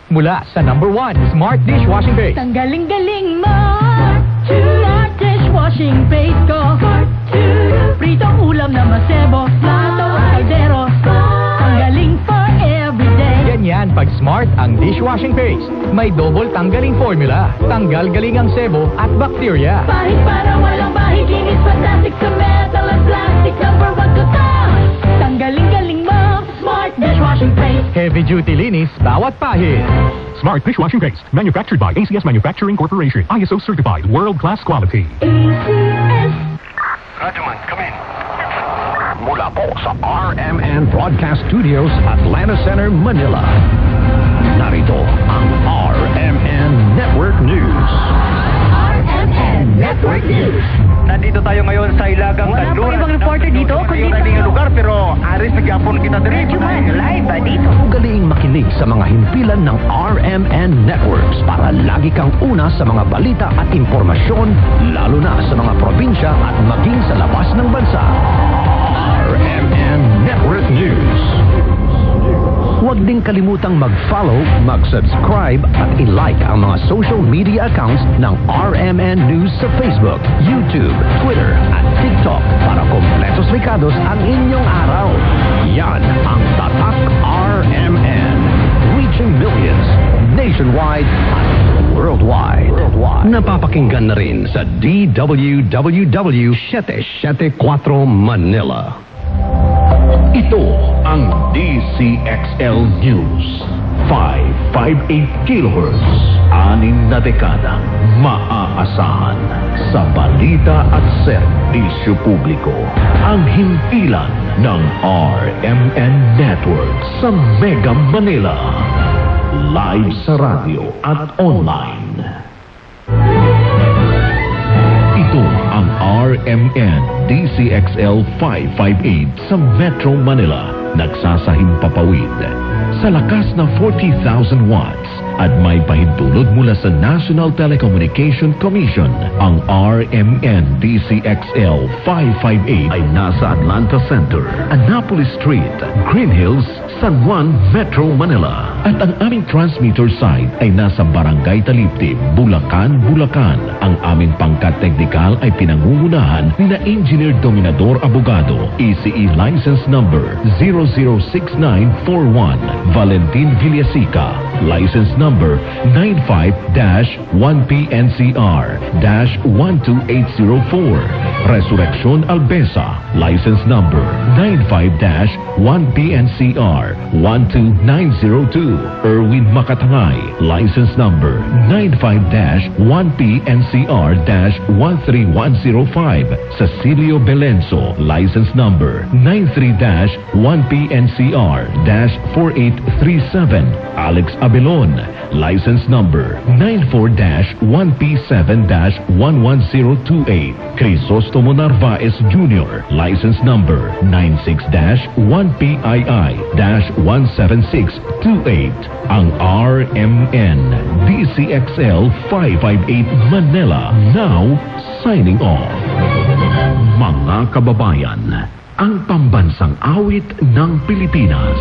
Mula sa #1 Smart Dishwashing Base. Ang galing-galing mo, Smart Dishwashing Base ko. Pritong ulam na masebo, plato o kaldero. Tanggaling for everyday. Ganyan pag Smart ang dishwashing paste. May double tanggaling formula. Tanggal galing ang sebo at bacteria. Pahit para walang bahid, linis fantastic sa metal at plastic. #1 ko to. Tanggaling-galing mo, Smart Dishwashing Paste. Heavy duty linis bawat pahid. Smart Dishwashing Paste, manufactured by ACS Manufacturing Corporation. ISO certified, world-class quality. ACS. Radyoman, come in. Mula po sa RMN Broadcast Studios, Atlanta Center, Manila. Narito ang RMN Network News. RMN Network News. Nandito tayo ngayon sa Ilagang Wala po Kanluran. ibang reporter dito, kundi Yung lugar, pero aris na gyapon kita diri. Radyoman, live ba dito? Ugaling makinig sa mga himpilan ng RMN Networks para lagi kang una sa mga balita at impormasyon, lalo na sa mga probinsya at maging sa labas ng bansa. RMN Network News. Huwag din kalimutang mag-follow, mag-subscribe at i-like ang mga social media accounts ng RMN News sa Facebook, YouTube, Twitter at TikTok para kompletos likados ang inyong araw. Yan ang Tatak RMN. Reaching millions nationwide at worldwide. Napapakinggan na rin sa DWWW 774 Manila. Ito ang DCXL News. 558 kHz. 6 na dekada. Maaasahan sa balita at serbisyo publiko. Ang himpilan ng RMN Network sa Mega Manila. Live sa radyo at online. Ito ang RMN DCXL 558 sa Metro Manila. Nagsasahing papawid sa lakas na 40,000 watts at may pahintulot mula sa National Telecommunication Commission. Ang RMN DCXL 558 ay nasa Atlanta Center, Annapolis Street, Green Hills, San Juan, Metro Manila. At ang aming transmitter site ay nasa Barangay Taliptib, Bulacan, Bulacan. Ang aming pangkat teknikal ay pinangungunahan ni na Engineer Dominador Abogado, ECE License Number 006941, Valentin Villasica, License Number 95-1PNCR-12804, Resurrection Albesa, License Number 95-1PNCR-12902, Erwin Makatangay, License Number 95-1PNCR-13105, Cecilio Belenso, License Number 93-1PNCR-4837, Alex Abelon, License Number 94-1P7-11028, Crisostomo Narvaez Jr., License Number 96-1PII-17628. Ang RMN DCXL 558 Manila now signing off. Mga kababayan, ang pambansang awit ng Pilipinas.